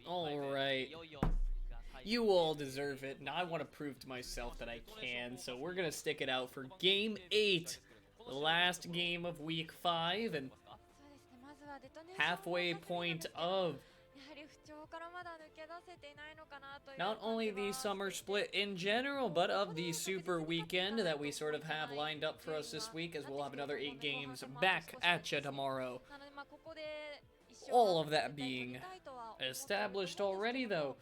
Alright. You all deserve it, and I want to prove to myself that I can, so we're gonna stick it out for Game 8. The last game of Week 5, and halfway point of not only the summer split in general, but of the super weekend that we sort of have lined up for us this week, as we'll have another 8 games back at you tomorrow. All of that being established already, though.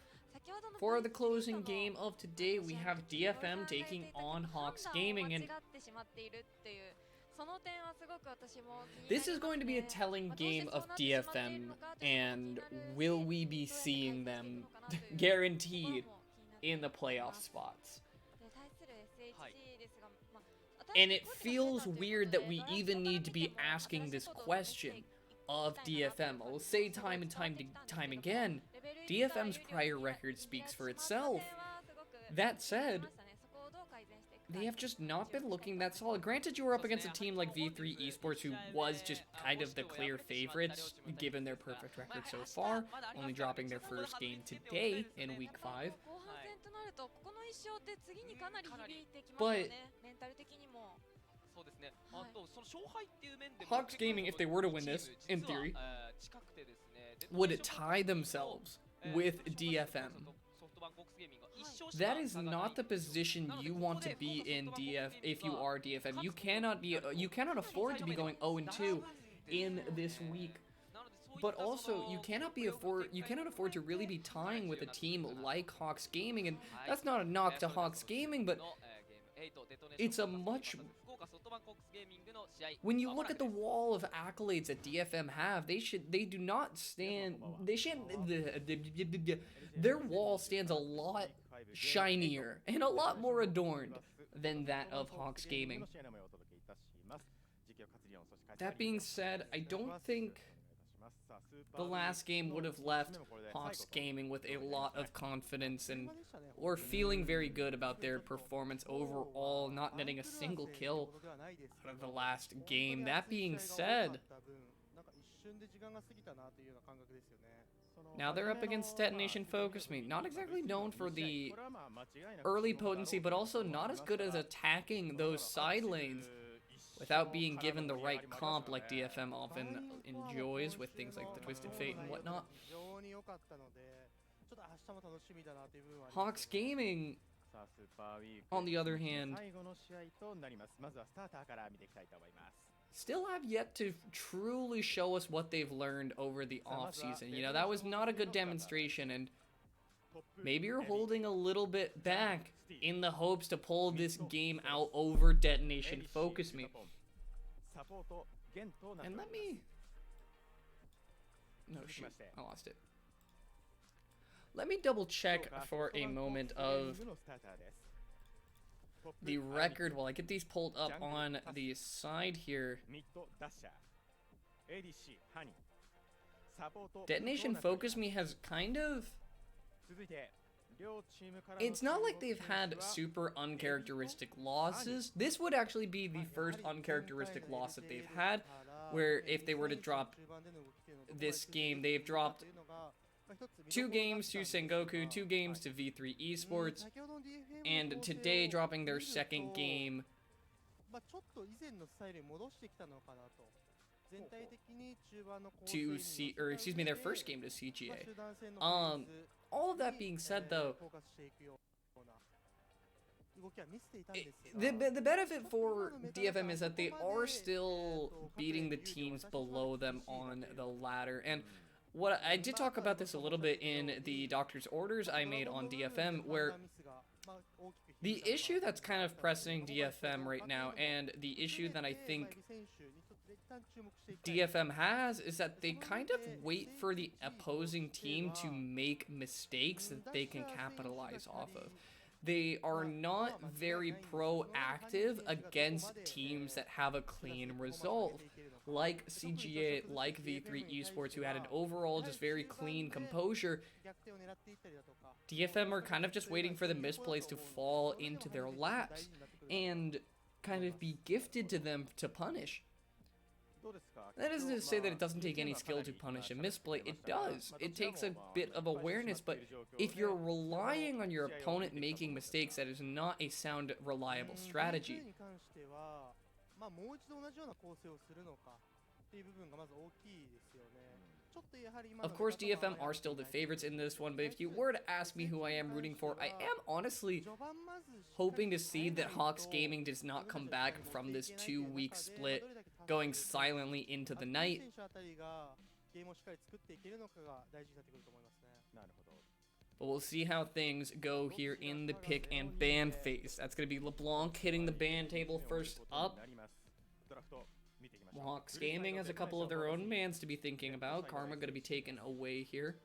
For the closing game of today, we have DFM taking on Hawks Gaming, and this is going to be a telling game of DFM, and will we be seeing them guaranteed in the playoff spots? And it feels weird that we even need to be asking this question of DFM. I'll say time and time again, DFM's prior record speaks for itself. That said, they have just not been looking that solid. Granted, you were up against a team like V3 Esports, who was just kind of the clear favorites, given their perfect record so far, only dropping their first game today in Week 5. But Hawks Gaming, if they were to win this, in theory, would tie themselves with DFM. That is not the position you want to be in if you are DFM. You cannot afford to be going 0-2 in this week. But also, you cannot afford to really be tying with a team like Hawks Gaming, and that's not a knock to Hawks Gaming, but it's a much... When you look at the wall of accolades that DFM have, their wall stands a lot shinier and a lot more adorned than that of Hawks Gaming. That being said, I don't think the last game would have left Hawks Gaming with a lot of confidence or feeling very good about their performance overall, not netting a single kill out of the last game. That being said, now they're up against Detonation Focus Me. Not exactly known for the early potency, but also not as good as attacking those side lanes without being given the right comp like DFM often enjoys with things like the Twisted Fate and whatnot. Hawks Gaming, on the other hand, still have yet to truly show us what they've learned over the offseason. You know, that was not a good demonstration, and maybe you're holding a little bit back in the hopes to pull this game out over Detonation Focus Me. And let me... No, shoot. I lost it. Let me double check for a moment of the record while I get these pulled up on the side here. Detonation Focus Me has kind of... It's not like they've had super uncharacteristic losses. This would actually be the first uncharacteristic loss that they've had, where if they were to drop this game, they've dropped 2 games to Sengoku, 2 games to V3 Esports, and today dropping their second game to their first game to CGA. All of that being said, though, the benefit for DFM is that they are still beating the teams below them on the ladder. And what I did talk about this a little bit in the doctor's orders I made on DFM, where the issue that's kind of pressing DFM right now, and the issue that I think DFM has, is that they kind of wait for the opposing team to make mistakes that they can capitalize off of. They are not very proactive against teams that have a clean result, like CGA, like V3 Esports, who had an overall just very clean composure. DFM are kind of just waiting for the misplays to fall into their laps and kind of be gifted to them to punish. That isn't to say that it doesn't take any skill to punish a misplay. It does. It takes a bit of awareness, but if you're relying on your opponent making mistakes, that is not a sound, reliable strategy. Of course, DFM are still the favorites in this one, but if you were to ask me who I am rooting for, I am honestly hoping to see that Hawks Gaming does not come back from this 2-week split, going silently into the night. But we'll see how things go here in the pick and ban phase. That's going to be LeBlanc hitting the ban table first up. Hawks Gaming has a couple of their own bans to be thinking about. Karma going to be taken away here.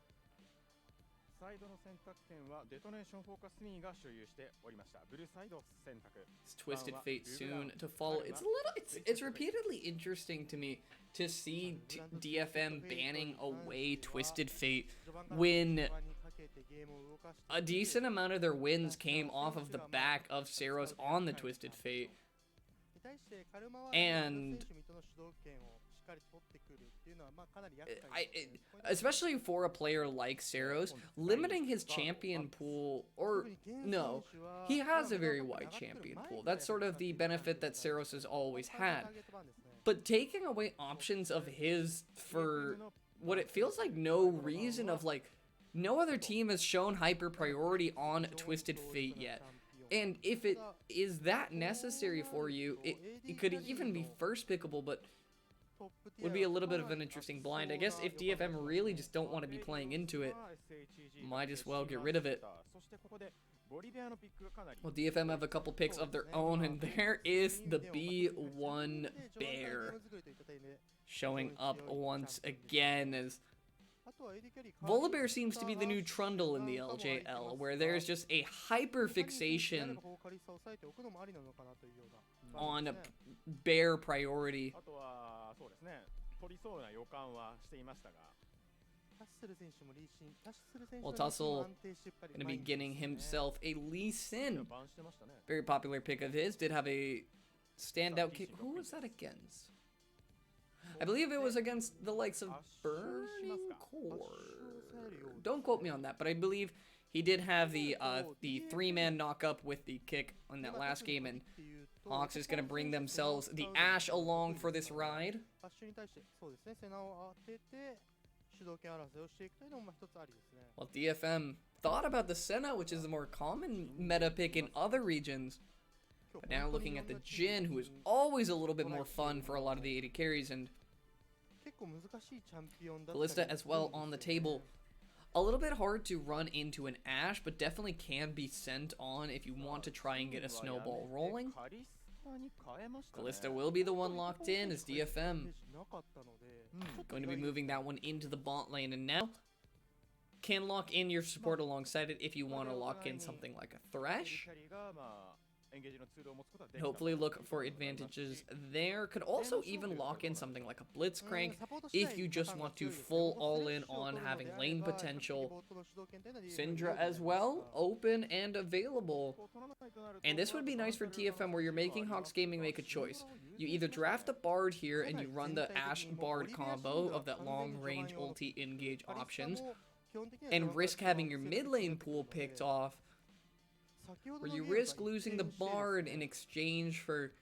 It's Twisted Fate soon to follow. It's repeatedly interesting to me to see DFM banning away Twisted Fate when a decent amount of their wins came off of the back of Seros on the Twisted Fate. And especially for a player like Seros, limiting his champion pool, or no, he has a very wide champion pool. That's sort of the benefit that Seros has always had. But taking away options of his for what it feels like no reason of, like, no other team has shown hyper priority on Twisted Fate yet. And if it is that necessary for you, it could even be first pickable, but would be a little bit of an interesting blind. I guess if DFM really just don't want to be playing into it, might as well get rid of it. Well, DFM have a couple picks of their own, and there is the B1 Bear showing up once again as Volibear seems to be the new Trundle in the LJL, where there's just a hyper fixation on a bear priority. Well, Tussle going to be getting himself a Lee Sin. Very popular pick of his. Did have a standout kick. Who was that against? I believe it was against the likes of Burning Core. Don't quote me on that, but I believe he did have the 3-man knock-up with the kick on that last game, and Hawks is going to bring themselves the Ash along for this ride. Well, DFM thought about the Senna, which is the more common meta pick in other regions. But now looking at the Jhin, who is always a little bit more fun for a lot of the AD carries, and Ballista as well on the table. A little bit hard to run into an Ashe, but definitely can be sent on if you want to try and get a snowball rolling. Ballista will be the one locked in as DFM going to be moving that one into the bot lane, and now can lock in your support alongside it if you want to lock in something like a Thresh. Hopefully look for advantages there. Could also even lock in something like a Blitzcrank if you just want to full all in on having lane potential. Syndra as well, open and available. And this would be nice for TFM where you're making Hawks Gaming make a choice. You either draft a Bard here and you run the Ashe Bard combo of that long range ulti engage options and risk having your mid lane pool picked off, where you risk losing the Bard in exchange for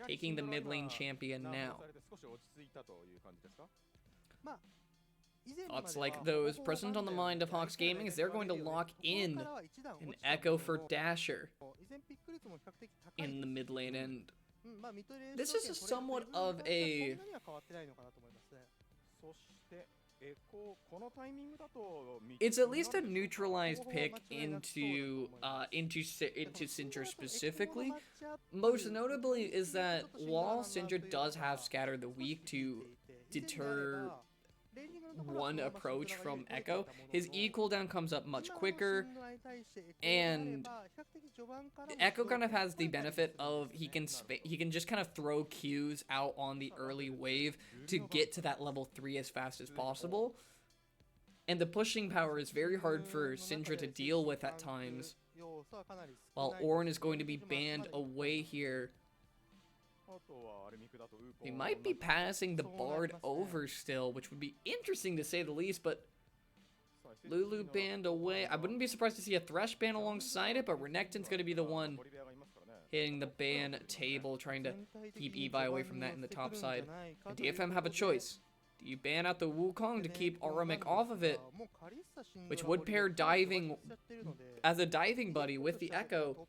taking the mid lane champion now. Thoughts like those present on the mind of Hawks Gaming is they're going to lock in an Echo for Dasher in the mid lane, and this is a somewhat of a... It's at least a neutralized pick into Syndra specifically. Most notably is that while Syndra does have Scatter the Weak to deter one approach from Echo, his E cooldown comes up much quicker, and Echo kind of has the benefit of he can just kind of throw Qs out on the early wave to get to that level 3 as fast as possible, and the pushing power is very hard for Syndra to deal with at times, while Ornn is going to be banned away here. He might be passing the Bard over still, which would be interesting to say the least, but Lulu banned away. I wouldn't be surprised to see a Thresh ban alongside it, but Renekton's going to be the one hitting the ban table, trying to keep Evi away from that in the top side. And DFM have a choice. Do you ban out the Wukong to keep Aramik off of it, which would pair diving as a diving buddy with the Echo?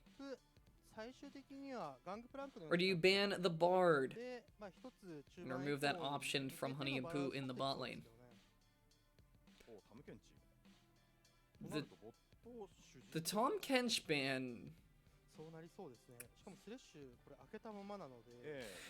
Or do you ban the Bard and remove that option from Honey and Poo in the bot lane? The Tahm Kench ban...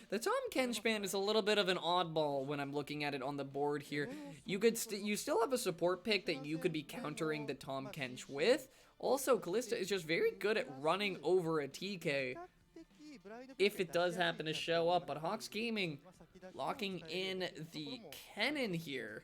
The Tahm Kench ban is a little bit of an oddball when I'm looking at it on the board here. You still have a support pick that you could be countering the Tahm Kench with. Also, Callista is just very good at running over a TK if it does happen to show up, but Hawks Gaming locking in the Kennen here.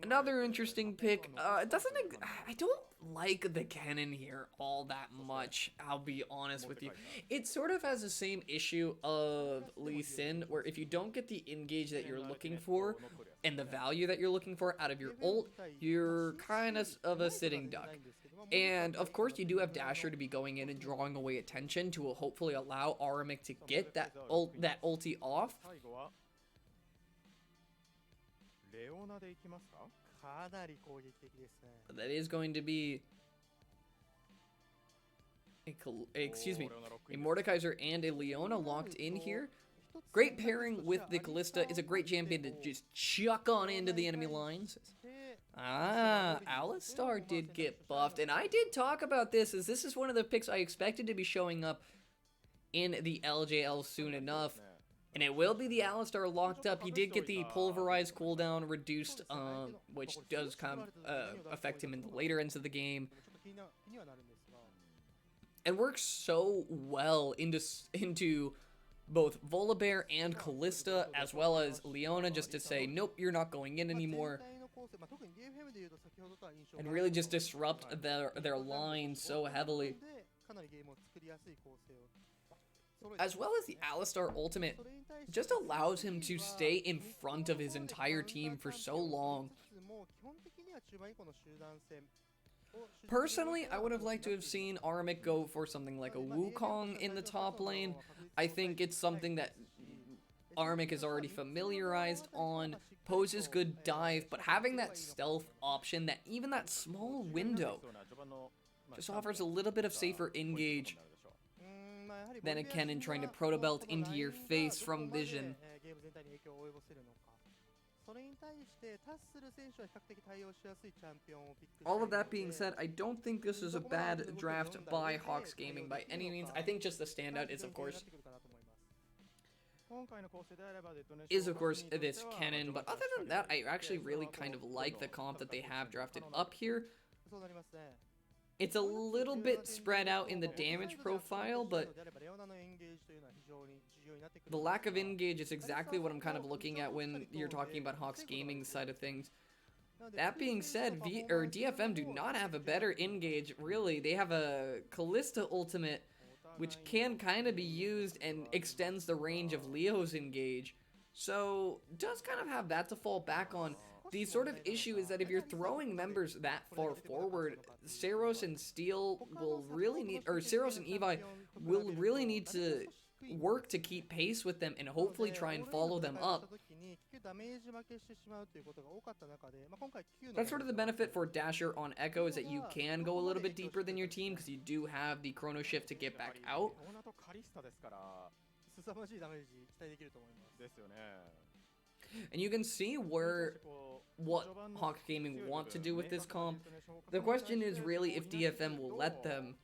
Another interesting pick. I don't like the Kennen here all that much, I'll be honest with you. It sort of has the same issue of Lee Sin, where if you don't get the engage that you're looking for and the value that you're looking for out of your ult, you're kind of a sitting duck. And of course you do have Dasher to be going in and drawing away attention to hopefully allow Aramik to get that ulti off. That is going to be a Mordekaiser and a Leona locked in here. Great pairing with the Callista. Is a great champion to just chuck on into the enemy lines. Alistar did get buffed, and I did talk about this, as this is one of the picks I expected to be showing up in the LJL soon enough. And it will be the Alistar locked up. He did get the pulverized cooldown reduced, which does kind of affect him in the later ends of the game. And works so well into both Volibear and Callista, as well as Leona, just to say, nope, you're not going in anymore. And really just disrupt their line so heavily. As well as the Alistar ultimate just allows him to stay in front of his entire team for so long. Personally, I would have liked to have seen Aramik go for something like a Wukong in the top lane. I think it's something that Aramik is already familiarized on, poses good dive, but having that stealth option, that even that small window, just offers a little bit of safer engage than a Kennen trying to proto belt into your face from vision. All of that being said, I don't think this is a bad draft by Hawks Gaming by any means. I think just the standout is, of course, this Kennen, but other than that, I actually really kind of like the comp that they have drafted up here. It's a little bit spread out in the damage profile, but the lack of engage is exactly what I'm kind of looking at when you're talking about Hawks Gaming's side of things. That being said, DFM do not have a better engage, really. They have a Callista ultimate, which can kind of be used and extends the range of Leo's engage. So, does kind of have that to fall back on. The sort of issue is that if you're throwing members that far forward, Seros and Steel will really need, or Seros and Evi will really need to work to keep pace with them and hopefully try and follow them up. That's sort of the benefit for Dasher on Echo, is that you can go a little bit deeper than your team because you do have the Chrono Shift to get back out. And you can see what Hawks Gaming want to do with this comp. The question is really if DFM will let them.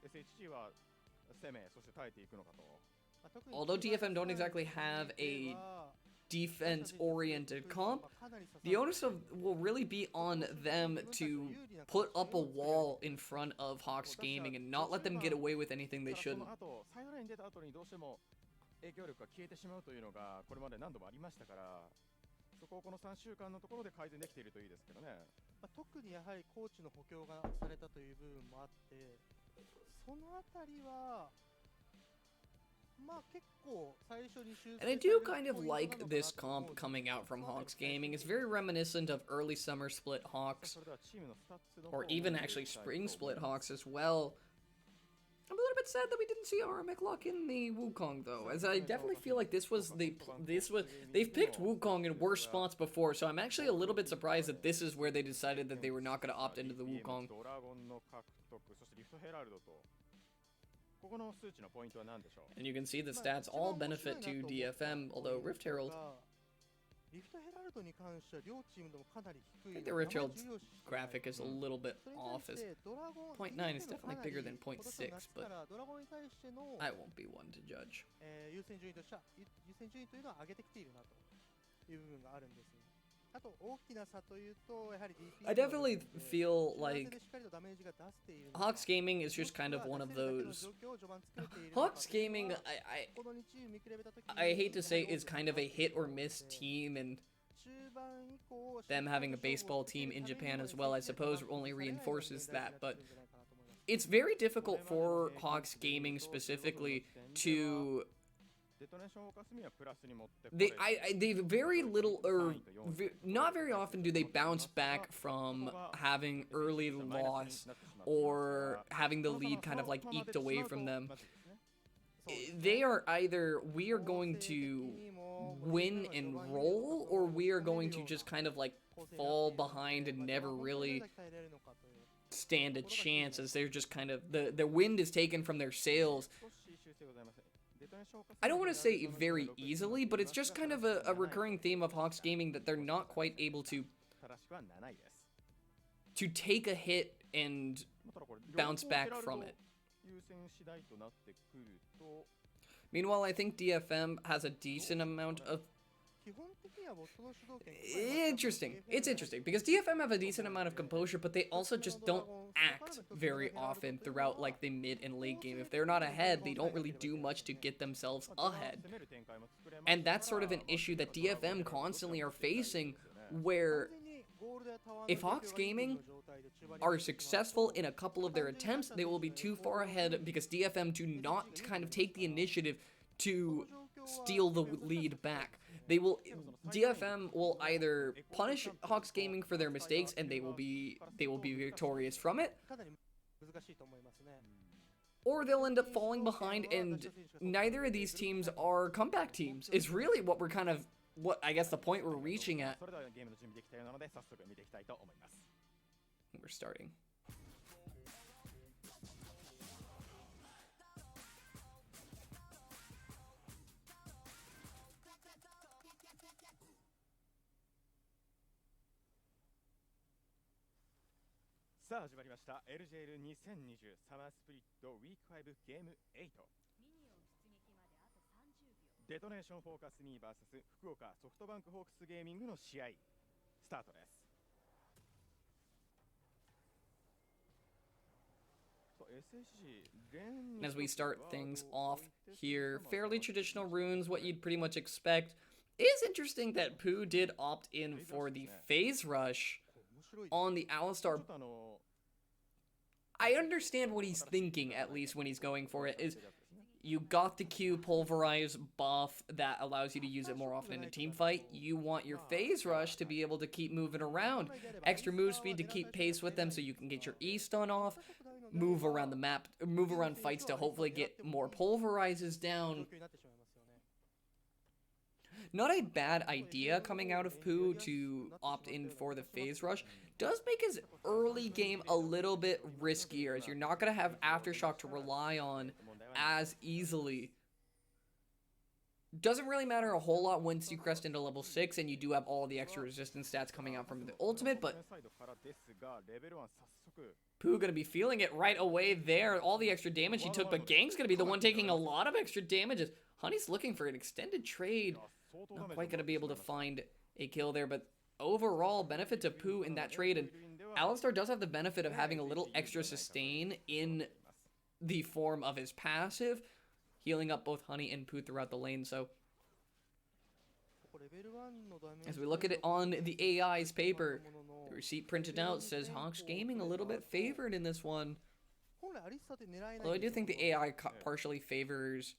Although DFM don't exactly have a defense-oriented comp, the onus will really be on them to put up a wall in front of Hawks Gaming and not let them get away with anything they shouldn't. And I do kind of like this comp coming out from Hawks Gaming. It's very reminiscent of early summer split Hawks, or even actually spring split Hawks as well. I'm a little bit sad that we didn't see RMX lock in the Wukong though, as I definitely feel like they've picked Wukong in worse spots before, so I'm actually a little bit surprised that this is where they decided that they were not going to opt into the Wukong. And you can see the stats all benefit to DFM, although Rift Herald, I think the Rift Herald graphic is a little bit off, as 0.9 is definitely bigger than 0.6, but I won't be one to judge. I definitely feel like Hawks Gaming is just kind of one of those. Hawks Gaming, I hate to say, is kind of a hit or miss team, and them having a baseball team in Japan as well, I suppose, only reinforces that. But it's very difficult for Hawks Gaming specifically to. They very little, or not very often do they bounce back from having early loss or having the lead kind of like eked away from them. They are either, we are going to win and roll, or we are going to just kind of like fall behind and never really stand a chance, as they're just kind of, the wind is taken from their sails. I don't want to say very easily, but it's just kind of a recurring theme of Hawks Gaming that they're not quite able to take a hit and bounce back from it. Meanwhile, I think DFM has a decent amount of... It's interesting, because DFM have a decent amount of composure, but they also just don't act very often throughout like the mid and late game. If they're not ahead, they don't really do much to get themselves ahead. And that's sort of an issue that DFM constantly are facing, where if Hawks Gaming are successful in a couple of their attempts, they will be too far ahead because DFM do not kind of take the initiative to steal the lead back. DFM will either punish Hawks Gaming for their mistakes and they will be victorious from it, or they'll end up falling behind, and neither of these teams are comeback teams, is really what we're kind of, what I guess the point we're reaching at. We're starting. LJL 2020サマースプリットウィーク5ゲーム8デトネーションフォーカスミー vs 福岡ソフトバンクホークスゲーミングの試合スタートです。 As we start things off here, fairly traditional runes, what you'd pretty much expect. It is interesting that Pooh did opt in for the phase rush on the Alistar. I understand what he's thinking, at least when he's going for it, is you got the Q Pulverize buff that allows you to use it more often in a team fight. You want your phase rush to be able to keep moving around. Extra move speed to keep pace with them so you can get your E stun off. Move around the map, move around fights to hopefully get more Pulverizes down. Not a bad idea coming out of Pooh to opt in for the phase rush. Does make his early game a little bit riskier, as you're not going to have Aftershock to rely on as easily. Doesn't really matter a whole lot once you crest into level 6 and you do have all the extra resistance stats coming out from the ultimate, but Pooh gonna be feeling it right away there. All the extra damage he took, but Gang's gonna be the one taking a lot of extra damages. Honey's looking for an extended trade. Not quite gonna be able to find a kill there, but overall benefit to Pooh in that trade. And Alistar does have the benefit of having a little extra sustain in the form of his passive, healing up both Honey and Pooh throughout the lane. So as we look at it on the AI's paper, the receipt printed out says Hawks Gaming a little bit favored in this one. Although I do think the AI partially favors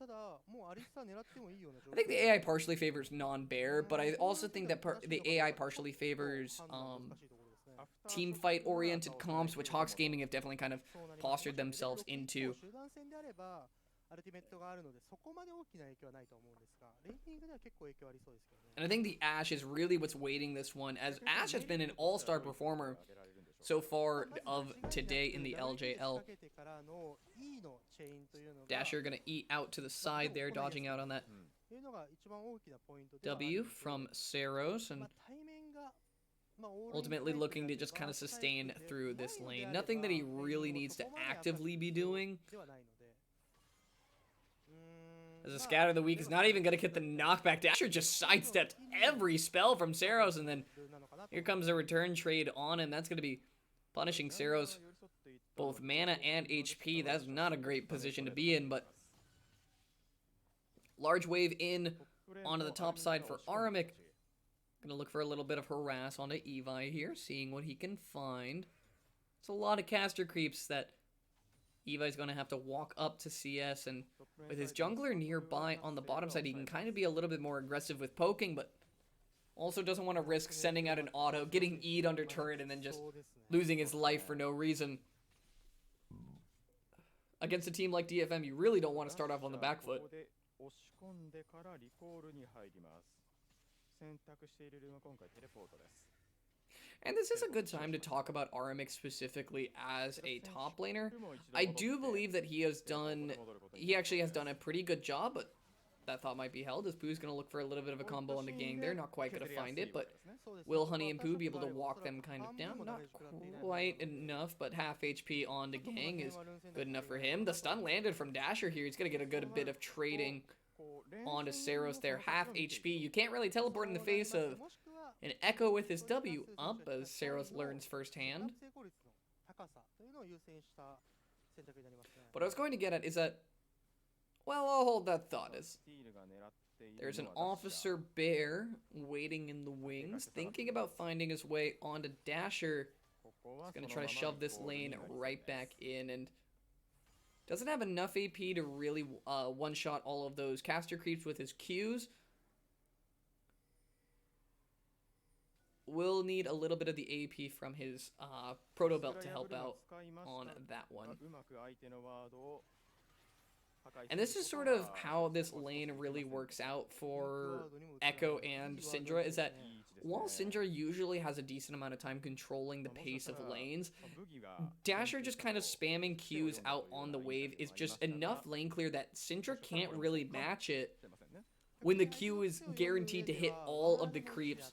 I think the AI partially favors non-bear, but I also think that the AI partially favors team fight oriented comps, which Hawks Gaming have definitely kind of postured themselves into. And I think the Ashe is really what's weighting this one, as Ashe has been an all-star performer so far of today in the LJL. Dasher gonna eat out to the side there, dodging out on that W from Saros, and ultimately looking to just kind of sustain through this lane. Nothing that he really needs to actively be doing. As a scatter of the week is not even going to get the knockback. Dasher just sidestepped every spell from Saros, and then here comes a return trade on him. That's going to be punishing Saros both mana and HP. That's not a great position to be in, but large wave in onto the top side for Aramic. Gonna look for a little bit of harass onto Evi here, seeing what he can find. It's a lot of caster creeps that Evi's gonna have to walk up to CS, and with his jungler nearby on the bottom side, he can kind of be a little bit more aggressive with poking, but also doesn't want to risk sending out an auto, getting E'd under turret, and then just losing his life for no reason. Against a team like DFM, you really don't want to start off on the back foot. And this is a good time to talk about Aramic specifically as a top laner. I do believe that he actually has done a pretty good job, but that thought might be held, as Pooh's going to look for a little bit of a combo on the gang there. Not quite going to find it, but will Honey and Pooh be able to walk them kind of down? Not quite enough, but half HP on the gang is good enough for him. The stun landed from Dasher here. He's going to get a good bit of trading onto Saros there. Half HP. You can't really teleport in the face of an Echo with his W up, as Saros learns firsthand. What I was going to get at is that, well, I'll hold that thought, as there's an Officer Bear waiting in the wings, thinking about finding his way onto Dasher. He's going to try to shove this lane right back in, and doesn't have enough AP to really one-shot all of those caster creeps with his Qs. Will need a little bit of the AP from his Proto Belt to help out on that one. And this is sort of how this lane really works out for Echo and Syndra, is that while Syndra usually has a decent amount of time controlling the pace of lanes, Dasher just kind of spamming Qs out on the wave is just enough lane clear that Syndra can't really match it when the Q is guaranteed to hit all of the creeps,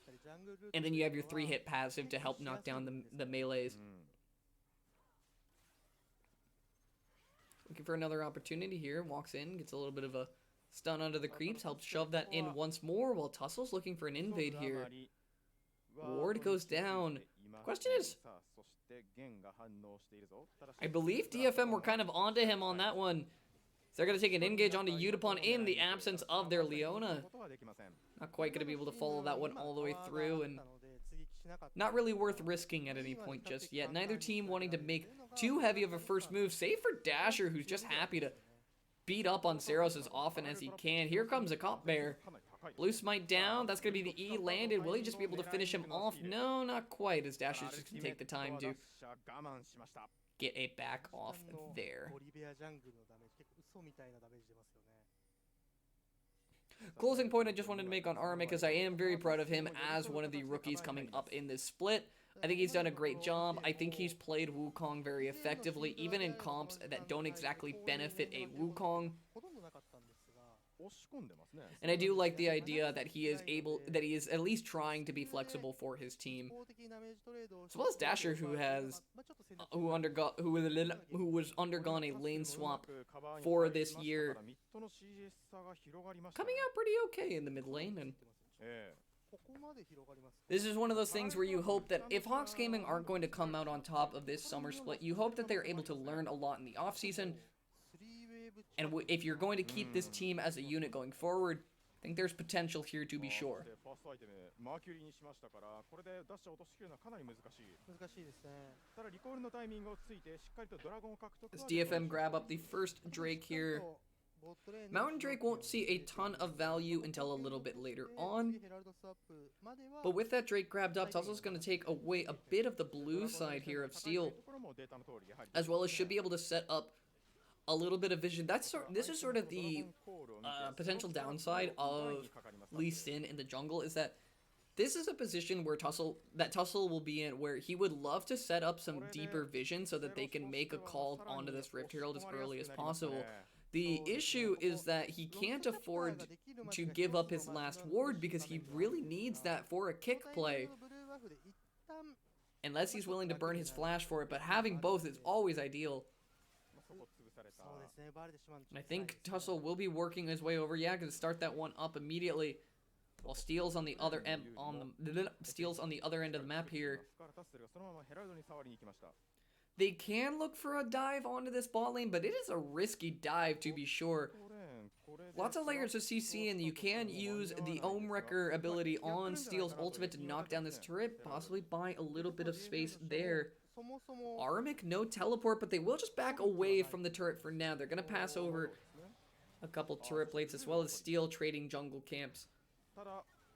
and then you have your 3-hit passive to help knock down the melees. Looking for another opportunity here. Walks in, gets a little bit of a stun onto the creeps, helps shove that in once more, while Tussle's looking for an invade here. Ward goes down. Question is, I believe DFM were kind of onto him on that one. So they're going to take an engage onto Utapon in the absence of their Leona. Not quite going to be able to follow that one all the way through, and not really worth risking at any point just yet. Neither team wanting to make too heavy of a first move, save for Dasher, who's just happy to beat up on Saros as often as he can. Here comes a Cop Bear. Blue Smite down. That's going to be the E landed. Will he just be able to finish him off? No, not quite, as Dasher's just going to take the time to get a back off there. Closing point I just wanted to make on Aramic, because I am very proud of him as one of the rookies coming up in this split. I think he's done a great job. I think he's played Wukong very effectively, even in comps that don't exactly benefit a Wukong. And I do like the idea that he is at least trying to be flexible for his team, as well as Dasher, who was undergone a lane swap for this year, coming out pretty okay in the mid lane. And this is one of those things where you hope that if Hawks Gaming aren't going to come out on top of this summer split, you hope that they're able to learn a lot in the offseason. And if you're going to keep this team as a unit going forward, I think there's potential here to be sure. As DFM grab up the first Drake here, Mountain Drake won't see a ton of value until a little bit later on. But with that Drake grabbed up, Tussle's going to take away a bit of the blue side here of Steel, as well as should be able to set up a little bit of vision. This is sort of the potential downside of Lee Sin in the jungle, is that this is a position where Tussle will be in, where he would love to set up some deeper vision so that they can make a call onto this Rift Herald as early as possible. The issue is that he can't afford to give up his last ward because he really needs that for a kick play. Unless he's willing to burn his flash for it, but having both is always ideal. And I think Tussle will be working his way over. Yeah, gonna start that one up immediately. While Steel's on the other end Steel's on the other end of the map here. They can look for a dive onto this bot lane, but it is a risky dive to be sure. Lots of layers of CC, and you can use the Ohm Wrecker ability on Steel's ultimate to knock down this turret, possibly buy a little bit of space there. Aramic, no teleport, but they will just back away from the turret for now. They're going to pass over a couple turret plates, as well as Steel trading jungle camps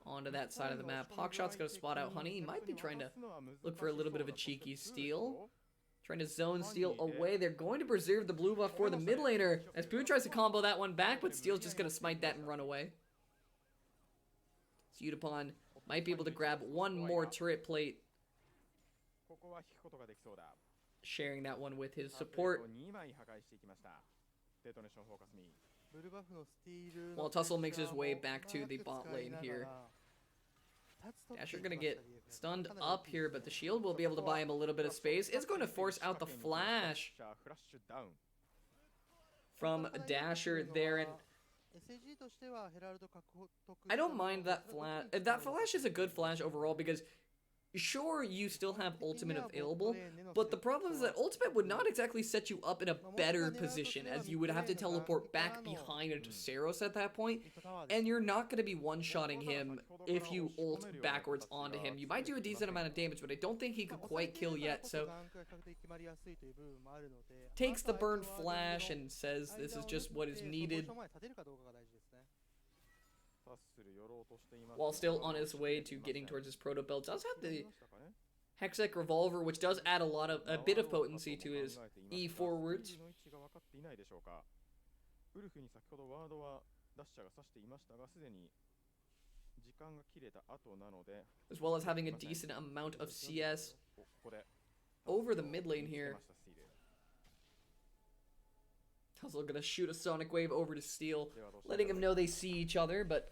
onto that side of the map. Hawkshot's going to spot out Honey. He might be trying to look for a little bit of a cheeky steal. Trying to zone Steel away. They're going to preserve the blue buff for the mid laner, as Poo tries to combo that one back, but Steel's just going to smite that and run away. So Yutapon might be able to grab one more turret plate, sharing that one with his support. While Tussle makes his way back to the bot lane here. Dasher gonna get stunned up here, but the shield will be able to buy him a little bit of space. It's going to force out the flash from Dasher there, and I don't mind that flash. That flash is a good flash overall because sure, you still have ultimate available, but the problem is that ultimate would not exactly set you up in a better position, as you would have to teleport back behind into Saros at that point, and you're not going to be one-shotting him if you ult backwards onto him. You might do a decent amount of damage, but I don't think he could quite kill yet, so takes the burn flash and says this is just what is needed, while still on his way to getting towards his proto belt. Does have the Hextech Revolver, which does add a bit of potency to his E forwards, as well as having a decent amount of CS over the mid lane here. Tussle gonna shoot a Sonic Wave over to Steel, letting him know they see each other, but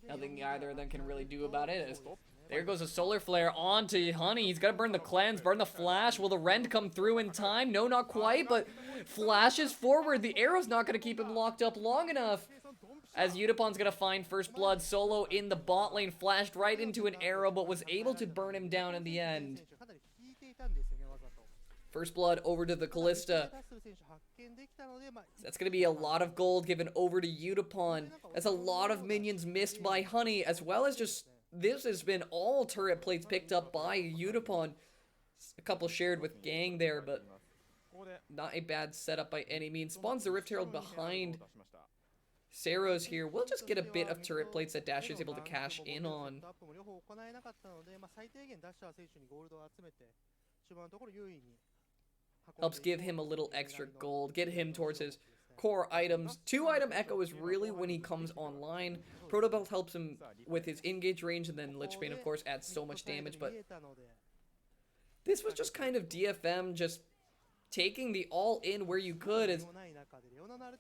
nothing either of them can really do about it. As there goes a Solar Flare onto Honey. He's got to burn the cleanse, burn the flash. Will the Rend come through in time? No, not quite, but flashes forward. The arrow's not going to keep him locked up long enough. As Yutapon's going to find first blood. Solo in the bot lane, flashed right into an arrow, but was able to burn him down in the end. First blood over to the Callista. That's going to be a lot of gold given over to Yutapon. That's a lot of minions missed by Honey, as well as just, this has been all turret plates picked up by Yutapon. A couple shared with Gang there, but not a bad setup by any means. Spawns the Rift Herald behind Saros here. We'll just get a bit of turret plates that Dasher's able to cash in on. Helps give him a little extra gold, get him towards his core items. 2-item Echo is really when he comes online. Protobelt helps him with his engage range, and then Lich Bane, of course, adds so much damage, but this was just kind of DFM just taking the all-in where you could, as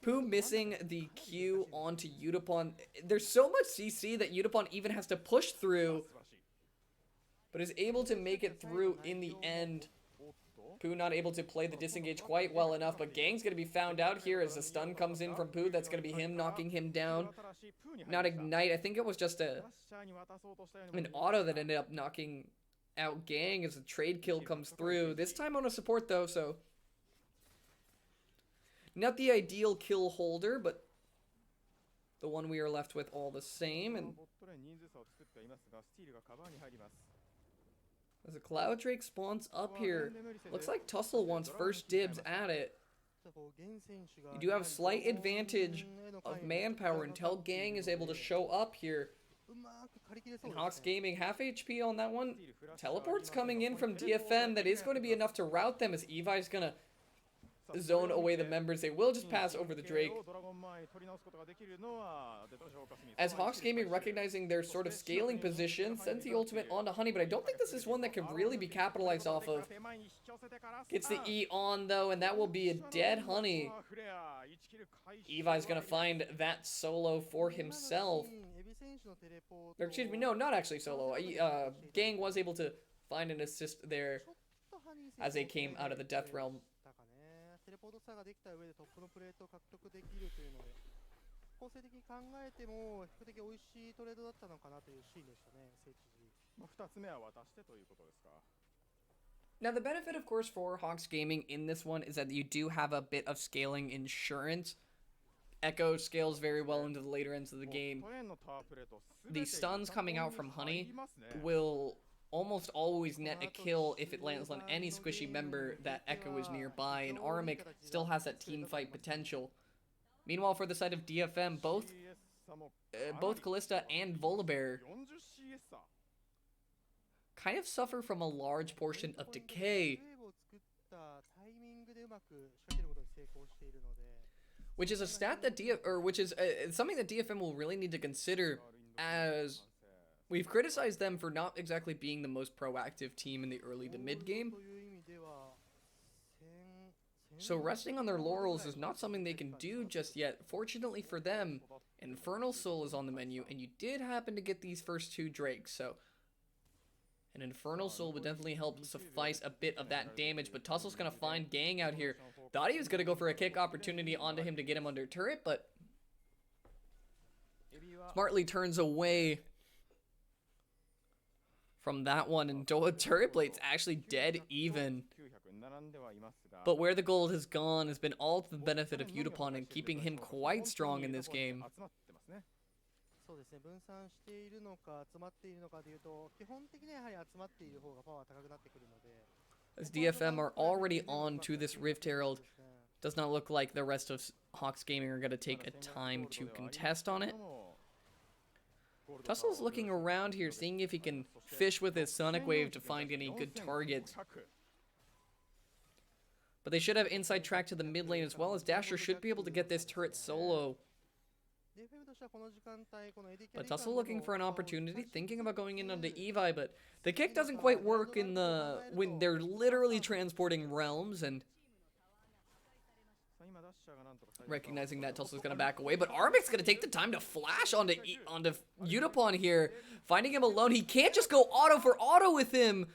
Poo missing the Q onto Yutapon. There's so much CC that Yutapon even has to push through, but is able to make it through in the end. Poo not able to play the disengage quite well enough, but Gang's going to be found out here as a stun comes in from Poo. That's going to be him knocking him down. Not Ignite. I think it was just an auto that ended up knocking out Gang as a trade kill comes through. This time on a support though, so not the ideal kill holder, but the one we are left with all the same. And as a Cloud Drake spawns up here, looks like Tussle wants first dibs at it. You do have slight advantage of manpower until Gang is able to show up here. And Hawks Gaming, half HP on that one. Teleport's coming in from DFM. That is going to be enough to rout them, as Evi's going to zone away the members. They will just pass over the Drake. As Hawks Gaming, recognizing their sort of scaling position, sends the ultimate onto Honey, but I don't think this is one that can really be capitalized off of. Gets the E on, though, and that will be a dead Honey. Evi's going to find that solo for himself. Or, excuse me, no, not actually solo. Gang was able to find an assist there as they came out of the Death Realm. Now, the benefit, of course, for Hawks Gaming in this one is that you do have a bit of scaling insurance. Echo scales very well into the later ends of the game. The stuns coming out from Honey will almost always net a kill if it lands on any squishy member that Echo is nearby, and Aramic still has that team fight potential. Meanwhile, for the side of DFM, both Kalista and Volibear kind of suffer from a large portion of decay, which is a stat that something that DFM will really need to consider, as we've criticized them for not exactly being the most proactive team in the early to mid game. So resting on their laurels is not something they can do just yet. Fortunately for them, Infernal Soul is on the menu, and you did happen to get these first two Drakes, so an Infernal Soul would definitely help suffice a bit of that damage, but Tussle's going to find Gang out here. Thought he was going to go for a kick opportunity onto him to get him under turret, but smartly turns away from that one, and Turret Blade's actually dead even. But where the gold has gone has been all to the benefit of Udapon and keeping him quite strong in this game. As DFM are already on to this Rift Herald, does not look like the rest of Hawks Gaming are going to take a time to contest on it. Tussle's looking around here, seeing if he can fish with his Sonic Wave to find any good targets. But they should have inside track to the mid lane, as well as Dasher should be able to get this turret solo. But Tussle looking for an opportunity, thinking about going in onto Evi, but the kick doesn't quite work when they're literally transporting realms, and recognizing that, Tussle's gonna back away, but Armic's gonna take the time to flash onto Udapon here, finding him alone. He can't just go auto for auto with him,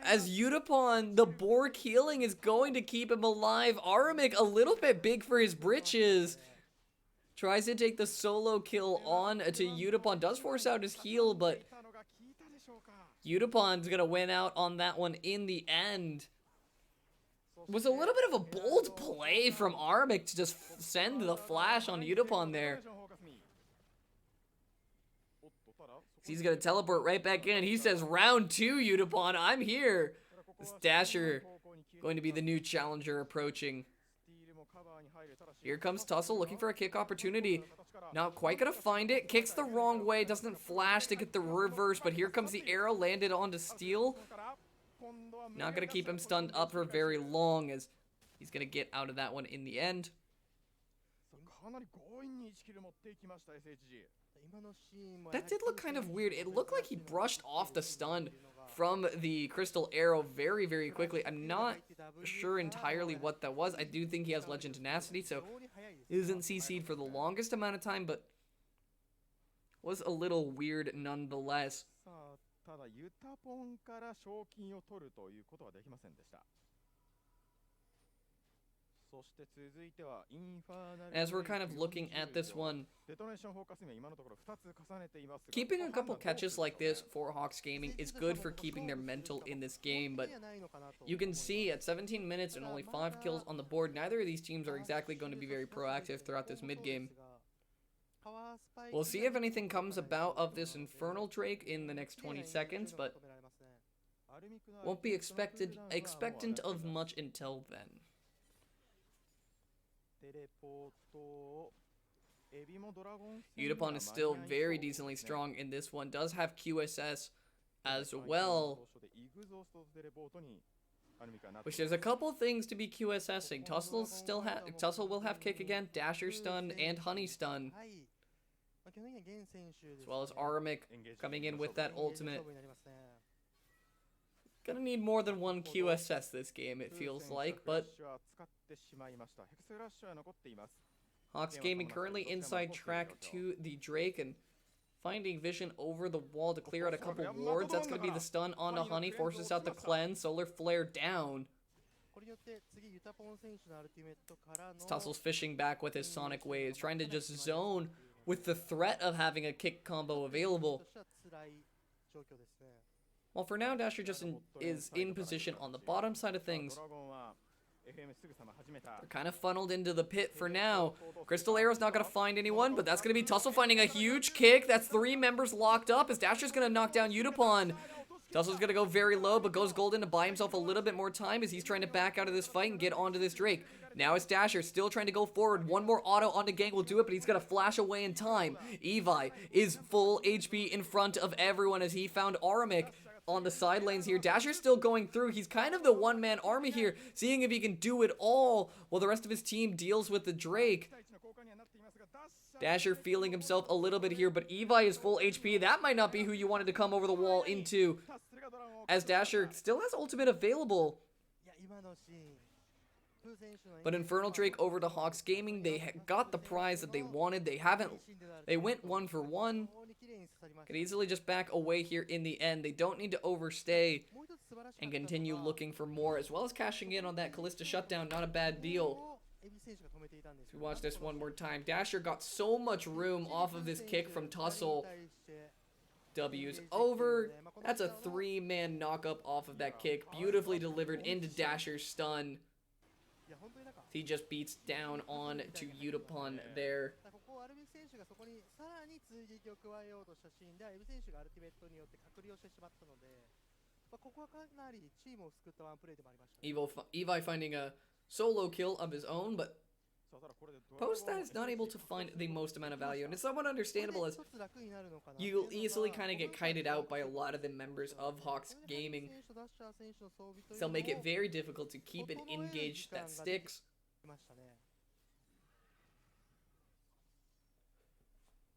as Udapon, the Bork healing is going to keep him alive. Aramic a little bit big for his britches. Tries to take the solo kill on to Udapon. Does force out his heal, but Udapon's going to win out on that one in the end. Was a little bit of a bold play from Aramic to just send the flash on Udapon there. He's going to teleport right back in. He says, round 2, Udapon, I'm here. This Dasher going to be the new challenger approaching. Here comes Tussle looking for a kick opportunity. Not quite going to find it. Kicks the wrong way. Doesn't flash to get the reverse. But here comes the arrow landed onto Steel. Not going to keep him stunned up for very long, as he's going to get out of that one in the end. That did look kind of weird. It looked like he brushed off the stun from the crystal arrow very, very quickly. I'm not sure entirely what that was. I do think he has Legend Tenacity, so isn't CC'd for the longest amount of time, but was a little weird nonetheless. As we're kind of looking at this one, keeping a couple catches like this for Hawks Gaming is good for keeping their mental in this game, but you can see at 17 minutes and only 5 kills on the board, neither of these teams are exactly going to be very proactive throughout this mid-game. We'll see if anything comes about of this Infernal Drake in the next 20 seconds, but won't be expectant of much until then. Yutapon is still very decently strong in this one. Does have QSS as well. Which there's a couple things to be QSSing. Tussle will have kick again, Dasher stun, and Honey stun. As well as Aramic coming in with that ultimate. Gonna need more than one QSS this game, it feels like, but Hawks Gaming currently inside track to the Drake and finding vision over the wall to clear out a couple wards. That's going to be the stun onto Honey, forces out the cleanse, solar flare down. Tussle's fishing back with his Sonic Waves, trying to just zone with the threat of having a kick combo available. Well, for now, Dasher just is in position on the bottom side of things. They're kind of funneled into the pit for now. Crystal Arrow's not going to find anyone, but that's going to be Tussle finding a huge kick. That's 3 members locked up as Dasher's going to knock down Yutapon. Tussle's going to go very low, but goes golden to buy himself a little bit more time as he's trying to back out of this fight and get onto this Drake. Now it's Dasher, still trying to go forward. One more auto onto Gang will do it, but he's going to flash away in time. Evi is full HP in front of everyone as he found Aramic on the side lanes here. Dasher's still going through. He's kind of the one-man army here, seeing if he can do it all while the rest of his team deals with the Drake. Dasher feeling himself a little bit here, but Evi is full HP. That might not be who you wanted to come over the wall into, as Dasher still has ultimate available. But Infernal Drake over to Hawks Gaming. They got the prize that they wanted. They went 1 for 1. Could easily just back away here in the end. They don't need to overstay and continue looking for more, as well as cashing in on that Callista shutdown. Not a bad deal. Let's watch this one more time. Dasher got so much room off of this kick from Tussle. W's over. That's a 3-man knock-up off of that kick. Beautifully delivered into Dasher's stun. He just beats down on to Yutapon there. Evi finding a solo kill of his own, but Post-Stat is not able to find the most amount of value, and it's somewhat understandable as you'll easily kind of get kited out by a lot of the members of Hawks Gaming. So they'll make it very difficult to keep an engage that sticks.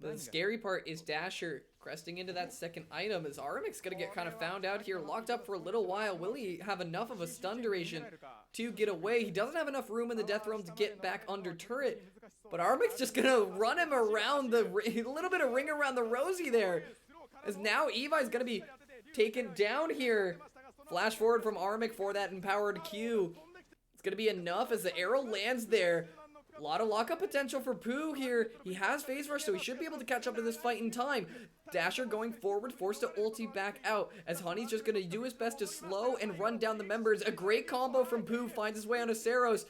The scary part is Dasher cresting into that second item as Aramic's going to get kind of found out here, locked up for a little while. Will he have enough of a stun duration to get away? He doesn't have enough room in the Death Realm to get back under turret, but Aramic's just going to run him around a little bit of ring around the rosy there, as now Evi's going to be taken down here. Flash forward from Aramic for that empowered Q. It's going to be enough as the arrow lands there. A lot of lockup potential for Pooh here. He has phase rush, so he should be able to catch up to this fight in time. Dasher going forward, forced to ulti back out, as Honey's just going to do his best to slow and run down the members. A great combo from Pooh finds his way onto Saros,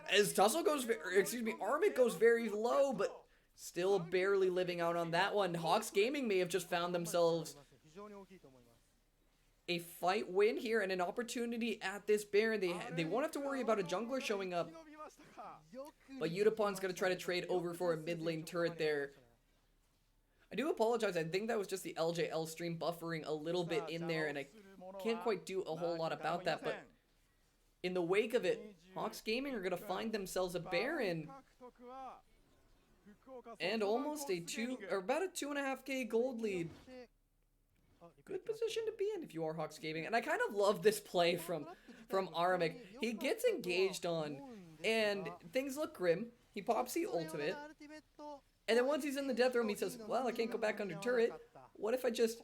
as Tussle goes, Aramic goes very low, but still barely living out on that one. Hawks Gaming may have just found themselves a fight win here and an opportunity at this Baron. They won't have to worry about a jungler showing up, but Yutapon's going to try to trade over for a mid lane turret there. I do apologize. I think that was just the LJL stream buffering a little bit in there, and I can't quite do a whole lot about that. But in the wake of it, Hawks Gaming are going to find themselves a Baron and almost about a 2.5k gold lead. Good position to be in if you are Hawks Gaming. And I kind of love this play from Aramic. He gets engaged on, and things look grim. He pops the ultimate, and then once he's in the Death Room, he says, well, I can't go back under turret. What if I just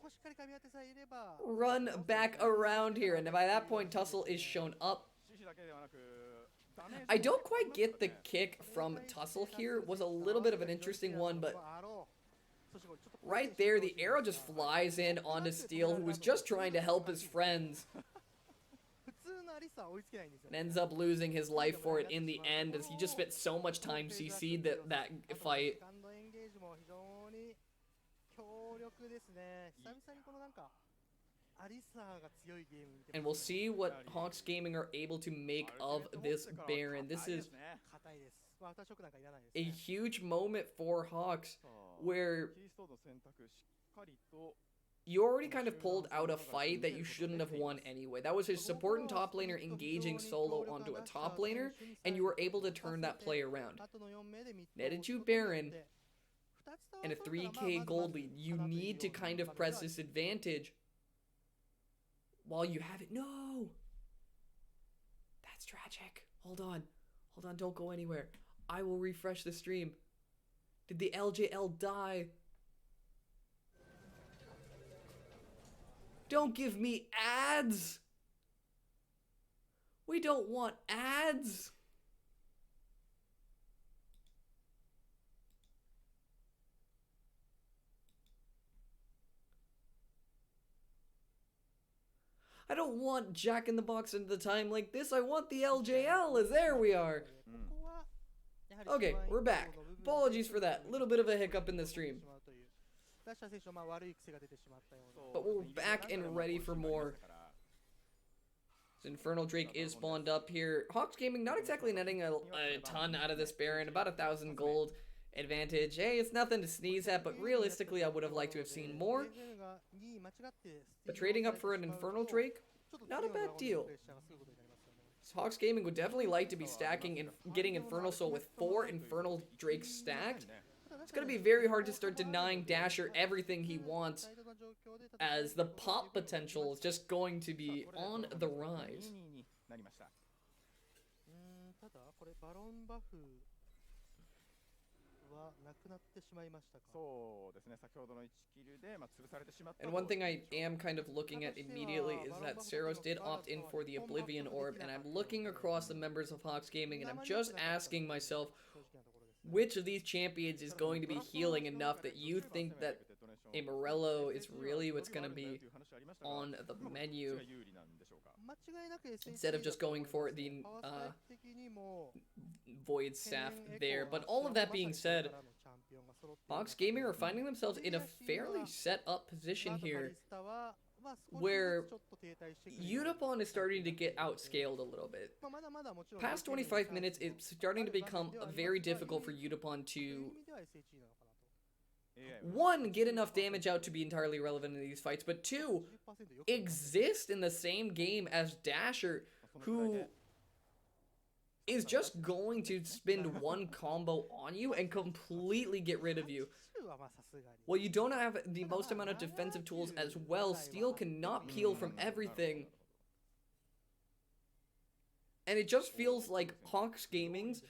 run back around here? And by that point, Tussle is shown up. I don't quite get the kick from Tussle here. It was a little bit of an interesting one, but right there, the arrow just flies in onto Steel, who was just trying to help his friends, and ends up losing his life for it in the end, as he just spent so much time CC'd that fight. And we'll see what Hawks Gaming are able to make of this Baron. This is A huge moment for Hawks where you already kind of pulled out a fight that you shouldn't have won anyway. That was his support and top laner engaging solo onto a top laner, and you were able to turn that play around. Netted you Baron and a 3k gold lead. You need to kind of press this advantage while you have it. No! That's tragic. Hold on. Hold on, don't go anywhere. I will refresh the stream. Did the LJL die? Don't give me ads! We don't want ads! I don't want Jack in the Box into the time like this. I want the LJL. As there we are. Okay, we're back. Apologies for that. Little bit of a hiccup in the stream. But we're back and ready for more. Infernal Drake is spawned up here. Hawks Gaming not exactly netting a ton out of this Baron. About 1,000 gold advantage. Hey, it's nothing to sneeze at, but realistically I would have liked to have seen more. But trading up for an Infernal Drake, not a bad deal. So Hawks Gaming would definitely like to be stacking and getting Infernal Soul with 4 Infernal Drakes stacked. It's going to be very hard to start denying Dasher everything he wants, as the pop potential is just going to be on the rise. And one thing I am kind of looking at immediately is that Saros did opt in for the Oblivion Orb, and I'm looking across the members of Hawks Gaming, and I'm just asking myself, which of these champions is going to be healing enough that you think that a Morello is really what's going to be on the menu, instead of just going for the Void Staff there. But all of that being said, Hawks Gaming are finding themselves in a fairly set up position here, where Unipon is starting to get outscaled a little bit. Past 25 minutes, it's starting to become very difficult for Unipon to, one, get enough damage out to be entirely relevant in these fights, but two, exist in the same game as Dasher, who is just going to spend one combo on you and completely get rid of you. Well, you don't have the most amount of defensive tools as well. Steel cannot peel from everything. And it just feels like Hawks Gaming's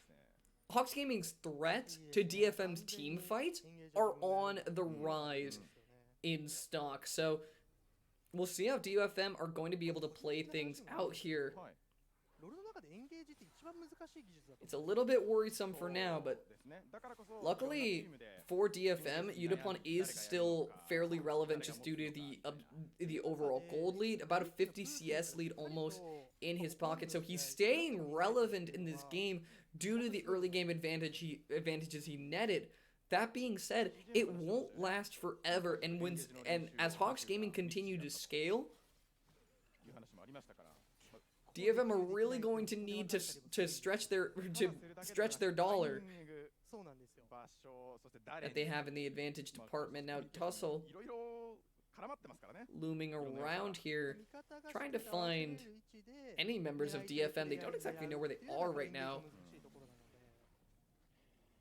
threats to DFM's team fights are on the rise in stock. So we'll see how DFM are going to be able to play things out here. It's a little bit worrisome for now, but luckily for DFM, Unipon is still fairly relevant just due to the overall gold lead, about a 50 CS lead almost in his pocket. So he's staying relevant in this game due to the early game advantages he netted. That being said, it won't last forever, and as Hawks Gaming continue to scale, DFM are really going to need to stretch their dollar that they have in the advantage department. Now Tussle looming around here, trying to find any members of DFM. They don't exactly know where they are right now.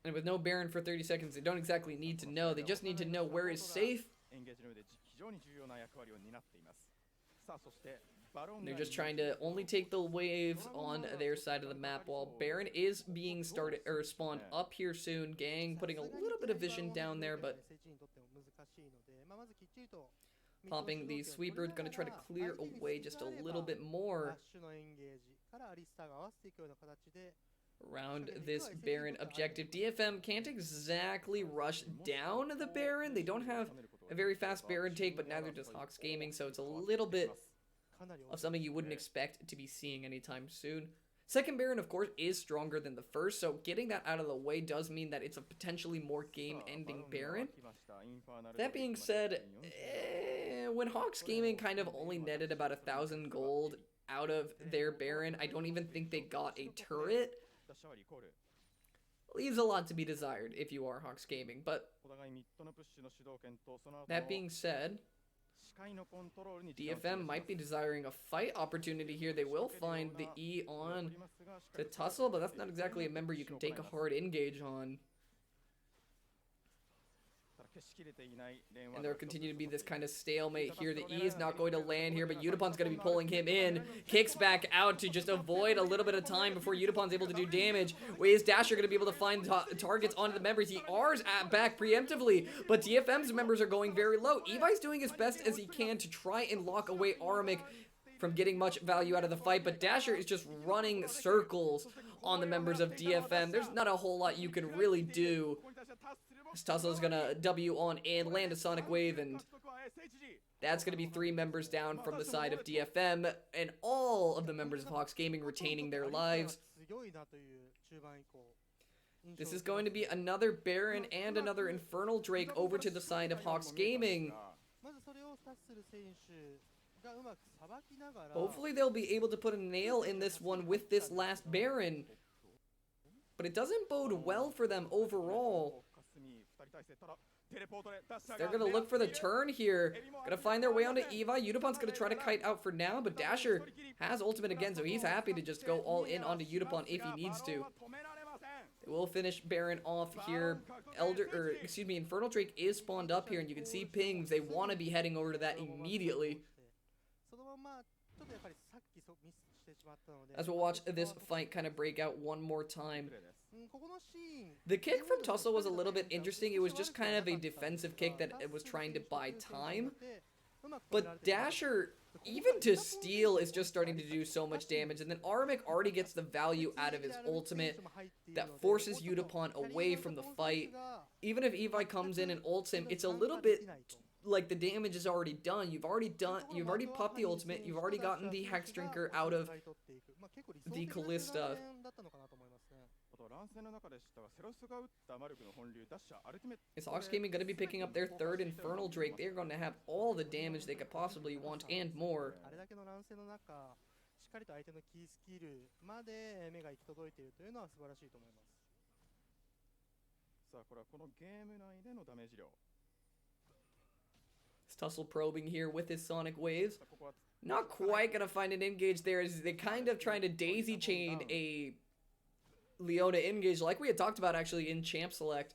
And with no Baron for 30 seconds, they don't exactly need to know. They just need to know where is safe. They're just trying to only take the waves on their side of the map, while Baron is being spawned up here soon. Gang putting a little bit of vision down there, but popping the sweeper, going to try to clear away just a little bit more around this Baron objective. DFM can't exactly rush down the Baron. They don't have a very fast Baron take, but neither does Hawks Gaming, so it's a little bit of something you wouldn't expect to be seeing anytime soon. Second Baron, of course, is stronger than the first, so getting that out of the way does mean that it's a potentially more game-ending Baron. That being said, when Hawks Gaming kind of only netted about 1,000 gold out of their Baron, I don't even think they got a turret. leaves a lot to be desired if you are Hawks Gaming. But that being said, DFM might be desiring a fight opportunity here. They will find the E on to Tussle, but that's not exactly a member you can take a hard engage on. And there'll continue to be this kind of stalemate here. The E is not going to land here, but Udapon's going to be pulling him in. Kicks back out to just avoid a little bit of time before Udapon's able to do damage. Is Dasher going to be able to find targets onto the members? He R's back preemptively, but DFM's members are going very low. Evi's doing as best as he can to try and lock away Aramic from getting much value out of the fight, but Dasher is just running circles on the members of DFM. There's not a whole lot you can really do. Tussle's gonna W on and land a Sonic Wave, and that's gonna be 3 members down from the side of DFM, and all of the members of Hawks Gaming retaining their lives. This is going to be another Baron and another Infernal Drake over to the side of Hawks Gaming. Hopefully they'll be able to put a nail in this one with this last Baron. But it doesn't bode well for them overall. They're going to look for the turn here. Going to find their way onto Evi. Udapon's going to try to kite out for now, but Dasher has ultimate again, so he's happy to just go all in onto Udapon if he needs to. They will finish Baron off here. Infernal Drake is spawned up here, and you can see pings. They want to be heading over to that immediately. As we'll watch this fight kind of break out one more time. The kick from Tussle was a little bit interesting. It was just kind of a defensive kick that it was trying to buy time. But Dasher, even to steal, is just starting to do so much damage. And then Aramic already gets the value out of his ultimate that forces Udapon away from the fight. Even if Evi comes in and ults him, it's a little bit like the damage is already done. You've already popped the ultimate. You've already gotten the Hex Drinker out of the Callista. Is Hawks Gaming going to be picking up their 3rd Infernal Drake? They're going to have all the damage they could possibly want and more. Tussle probing here with his Sonic Waves. Not quite going to find an engage there, as they kind of trying to daisy chain a Leona engage like we had talked about actually in Champ Select.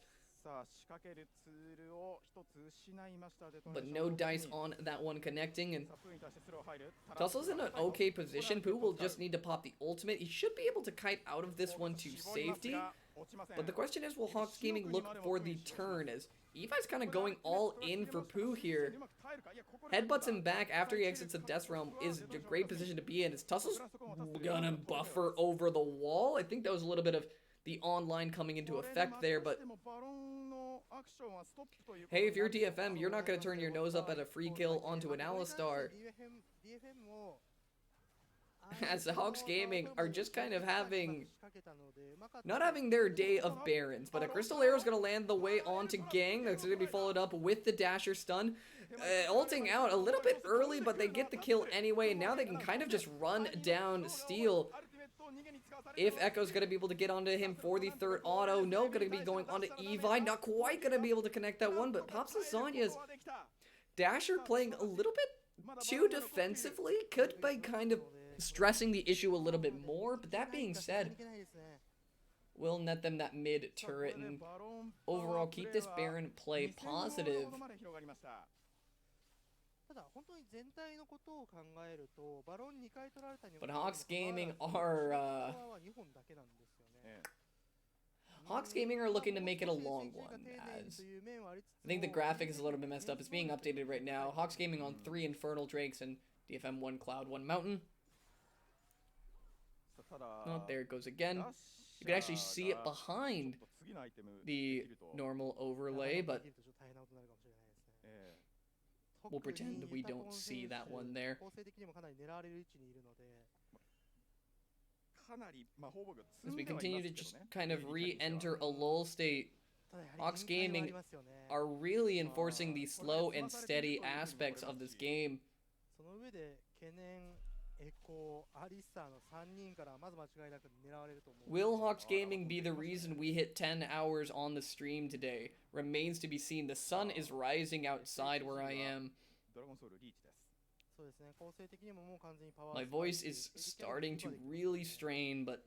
But no dice on that one connecting, and Tussle's in an okay position. Pooh will just need to pop the ultimate. He should be able to kite out of this one to safety. But the question is, will Hawks Gaming look for the turn, as Evi's kind of going all in for Pooh here. Headbutts him back after he exits the Death Realm is a great position to be in. Is Tussle's gonna buffer over the wall? I think that was a little bit of the online coming into effect there, but hey, if you're DFM, you're not going to turn your nose up at a free kill onto an Alistar. As the Hawks Gaming are just kind of not having their day of Barons, but a Crystal Arrow is going to land the way onto Gang. That's going to be followed up with the Dasher stun. Ulting out a little bit early, but they get the kill anyway, and now they can kind of just run down Steel. If Echo's going to be able to get onto him for the 3rd auto, no, going to be going onto Evi. Not quite going to be able to connect that one, but Pops and Sonya's Dasher playing a little bit too defensively. Could be kind of stressing the issue a little bit more, but that being said, we'll net them that mid turret and overall keep this Baron play positive. But Hawks Gaming are looking to make it a long one, as I think the graphic is a little bit messed up. It's being updated right now. Hawks Gaming on 3 Infernal Drakes and DFM 1 Cloud, 1 Mountain. Oh, there it goes again. You can actually see it behind the normal overlay, but we'll pretend we don't see that one there. As we continue to just kind of re-enter a lull state, Hawks Gaming are really enforcing the slow and steady aspects of this game. Will Hawks Gaming be the reason we hit 10 hours on the stream today? Remains to be seen. The sun is rising outside where I am. My voice is starting to really strain, but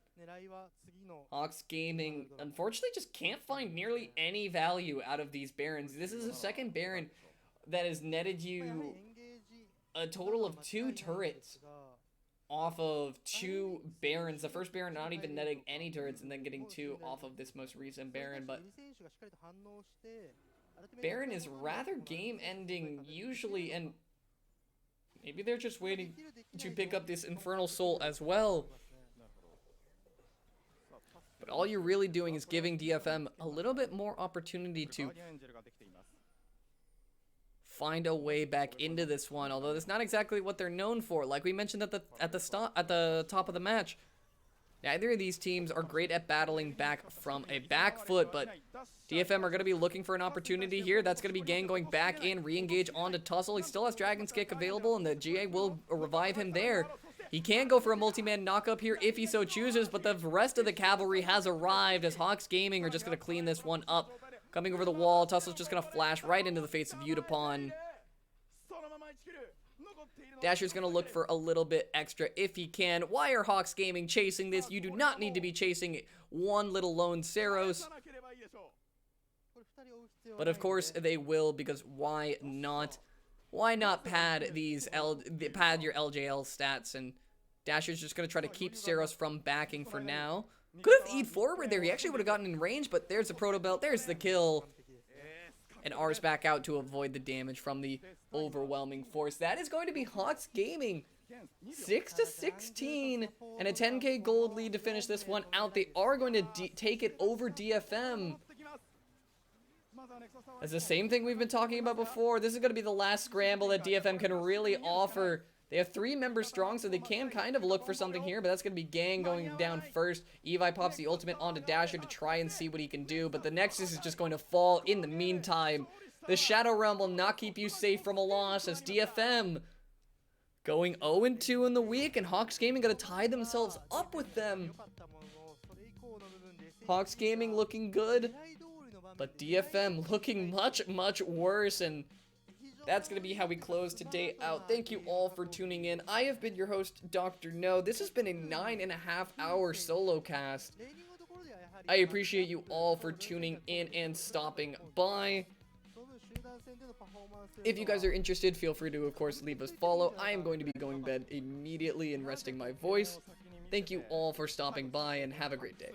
Hawks Gaming unfortunately just can't find nearly any value out of these Barons. This is the second Baron that has netted you a total of 2 turrets off of 2 Barons. The first Baron not even netting any turrets and then getting 2 off of this most recent Baron, but Baron is rather game-ending usually, and maybe they're just waiting to pick up this Infernal Soul as well. But all you're really doing is giving DFM a little bit more opportunity to find a way back into this one, although that's not exactly what they're known for. Like we mentioned at the top of the match, neither of these teams are great at battling back from a back foot, but DFM are going to be looking for an opportunity here. That's going to be Gang going back in, re-engage onto Tussle. He still has Dragon's Kick available, and the GA will revive him there. He can go for a multi-man knock-up here if he so chooses, but the rest of the cavalry has arrived as Hawks Gaming are just going to clean this one up. Coming over the wall, Tussle's just going to flash right into the face of Utapon. Dasher's going to look for a little bit extra if he can. Why are Hawks Gaming chasing this? You do not need to be chasing one little lone Saros. But of course they will, because why not? Why not pad pad your LJL stats? And Dasher's just going to try to keep Saros from backing for now. Could have E'd forward there. He actually would have gotten in range, but there's the Proto Belt. There's the kill. And R's back out to avoid the damage from the overwhelming force. That is going to be Hawks Gaming. 6-16 and a 10k gold lead to finish this one out. They are going to take it over DFM. That's the same thing we've been talking about before. This is going to be the last scramble that DFM can really offer. They have 3 members strong, so they can kind of look for something here, but that's going to be Gang going down first. Evi pops the ultimate onto Dasher to try and see what he can do, but the Nexus is just going to fall in the meantime. The Shadow Realm will not keep you safe from a loss as DFM going 0-2 in the week, and Hawks Gaming going to tie themselves up with them. Hawks Gaming looking good, but DFM looking much, much worse, and that's going to be how we close today out. Thank you all for tuning in. I have been your host, Dr. No. This has been a 9.5-hour solo cast. I appreciate you all for tuning in and stopping by. If you guys are interested, feel free to, of course, leave us a follow. I am going to be going to bed immediately and resting my voice. Thank you all for stopping by, and have a great day.